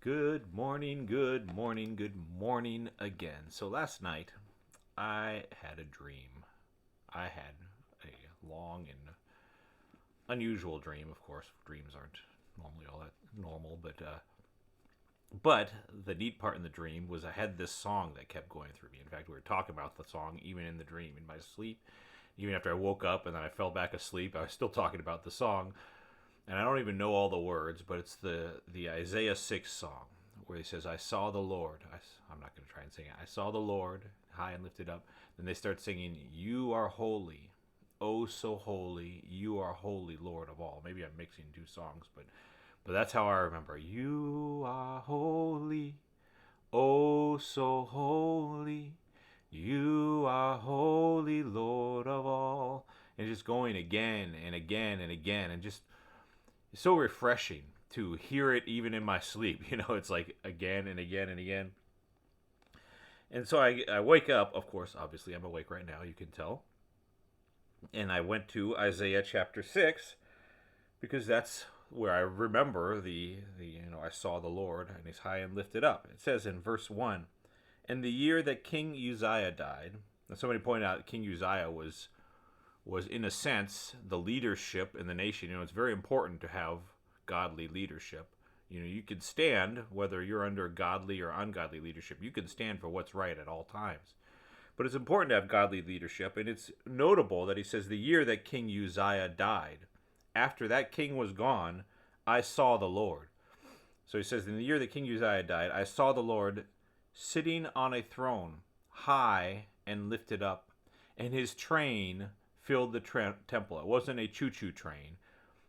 Good morning, good morning, good morning again. So last night I had a dream. I had a long and unusual dream. Of course, dreams aren't normally all that normal, but the neat part in the dream was I had this song that kept going through me. In fact, we were talking about the song even in the dream, in my sleep. Even after I woke up and then I fell back asleep, I was still talking about the song. And I don't even know all the words, but it's the Isaiah 6 song where he says, I saw the Lord. I'm not going to try and sing it. I saw the Lord high and lifted up. Then they start singing, You are holy, oh so holy, you are holy, Lord of all. Maybe I'm mixing two songs, but that's how I remember. You are holy, oh so holy, you are holy, Lord of all. And just going again and again and again, and just it's so refreshing to hear it even in my sleep. It's like again and again and again. And so I wake up, of course, obviously I'm awake right now, you can tell. And I went to Isaiah chapter 6 because that's where I remember I saw the Lord and he's high and lifted up. It says in verse 1, in the year that King Uzziah died, and somebody pointed out King Uzziah was in a sense the leadership in the nation. It's very important to have godly leadership. You can stand whether you're under godly or ungodly leadership. You can stand for what's right at all times. But it's important to have godly leadership, and it's notable that he says the year that King Uzziah died. After that king was gone, I saw the Lord. So he says, in the year that King Uzziah died, I saw the Lord sitting on a throne, high and lifted up, and his train filled the temple. It wasn't a choo-choo train.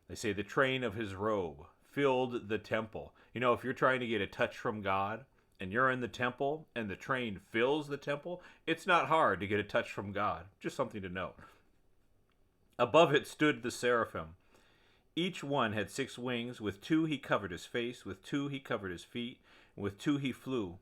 They say the train of his robe filled the temple. If you're trying to get a touch from God and you're in the temple and the train fills the temple, it's not hard to get a touch from God. Just something to note. Above it stood the seraphim. Each one had 6 wings. With 2 he covered his face, with 2 he covered his feet, and with 2 he flew.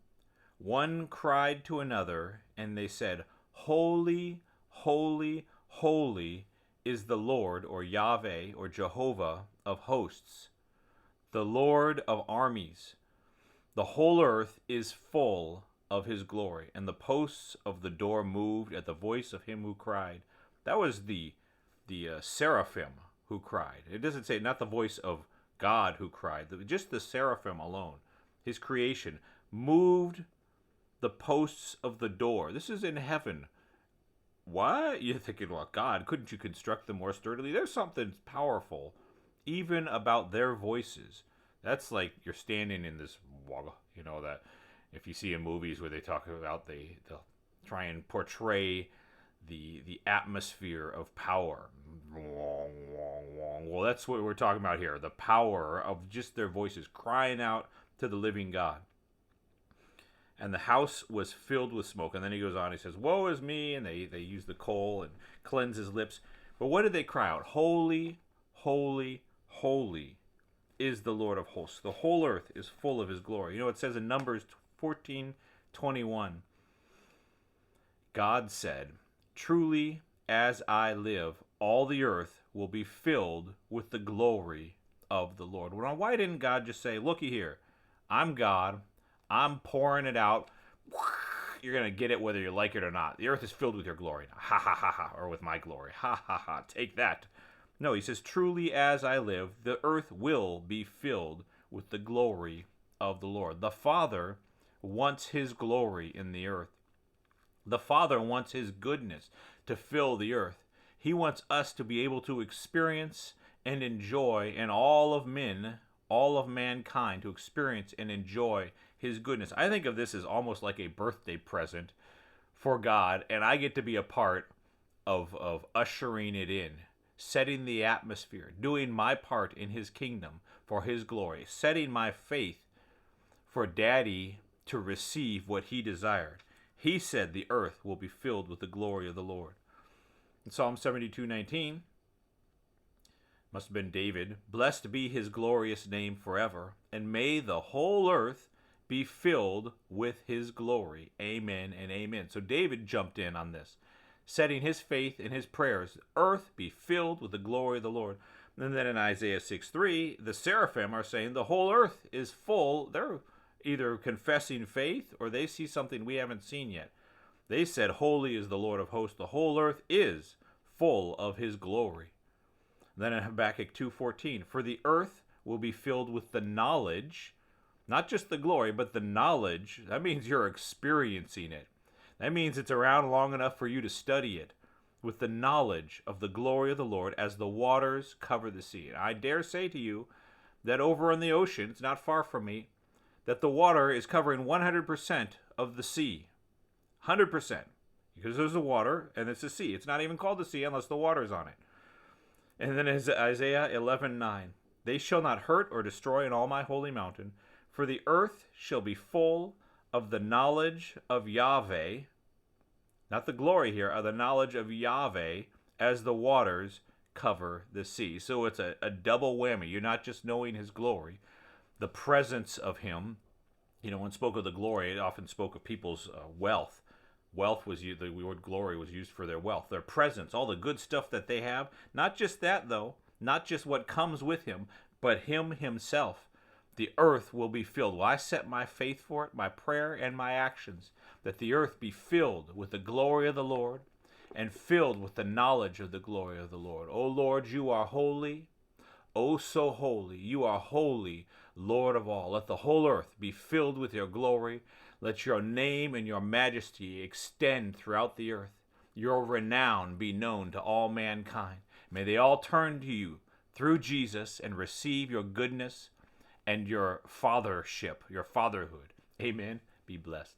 One cried to another, and they said, Holy, holy, holy is the Lord, or Yahweh, or Jehovah of hosts, the Lord of armies. The whole earth is full of his glory. And the posts of the door moved at the voice of him who cried. That was the seraphim who cried. It doesn't say, not the voice of God who cried. Just the seraphim alone, his creation, moved the posts of the door. This is in heaven. What? You're thinking, well, God, couldn't you construct them more sturdily? There's something powerful even about their voices. That's like you're standing in this, that if you see in movies where they talk about they'll try and portray the atmosphere of power. Well, that's what we're talking about here. The power of just their voices crying out to the living God. And the house was filled with smoke. And then he goes on, he says, Woe is me. And they use the coal and cleanse his lips. But what did they cry out? Holy, holy, holy is the Lord of hosts. The whole earth is full of his glory. It says in Numbers 14:21, God said, Truly as I live, all the earth will be filled with the glory of the Lord. Well, why didn't God just say, looky here, I'm God. I'm pouring it out. You're going to get it whether you like it or not. The earth is filled with your glory. Ha, ha, ha, ha. Or with my glory. Ha, ha, ha. Take that. No, he says, Truly as I live, the earth will be filled with the glory of the Lord. The Father wants his glory in the earth. The Father wants his goodness to fill the earth. He wants us to be able to experience and enjoy, and all of mankind to experience and enjoy his goodness. I think of this as almost like a birthday present for God, and I get to be a part of ushering it in, setting the atmosphere, doing my part in his kingdom for his glory, setting my faith for Daddy to receive what he desired. He said the earth will be filled with the glory of the Lord. In Psalm 72:19, must have been David, Blessed be his glorious name forever, and may the whole earth be filled with his glory. Amen and amen. So David jumped in on this, setting his faith in his prayers. Earth be filled with the glory of the Lord. And then in Isaiah 6:3, the seraphim are saying the whole earth is full. either confessing faith or they see something we haven't seen yet. They said, "Holy is the Lord of hosts. The whole earth is full of his glory." Then in Habakkuk 2:14, "For the earth will be filled with the knowledge," not just the glory, but the knowledge. That means you're experiencing it. That means it's around long enough for you to study it. "With the knowledge of the glory of the Lord as the waters cover the sea." And I dare say to you that over in the ocean, it's not far from me, that the water is covering 100% of the sea. 100%. Because there's the water and it's the sea. It's not even called the sea unless the water's on it. And then Isaiah 11:9, "They shall not hurt or destroy in all my holy mountain, for the earth shall be full of the knowledge of Yahweh," not the glory here, of the knowledge of Yahweh, "as the waters cover the sea." So it's a double whammy. You're not just knowing his glory, the presence of him. When it spoke of the glory, it often spoke of people's wealth. Wealth was used, the word glory was used for their wealth, their presence, all the good stuff that they have. Not just that, though, not just what comes with him, but him himself. The earth will be filled. Well, I set my faith for it, my prayer and my actions, that the earth be filled with the glory of the Lord and filled with the knowledge of the glory of the Lord. O Lord, you are holy, oh so holy. You are holy, Lord of all. Let the whole earth be filled with your glory. Let your name and your majesty extend throughout the earth. Your renown be known to all mankind. May they all turn to you through Jesus and receive your goodness and your fathership, your fatherhood. Amen. Be blessed.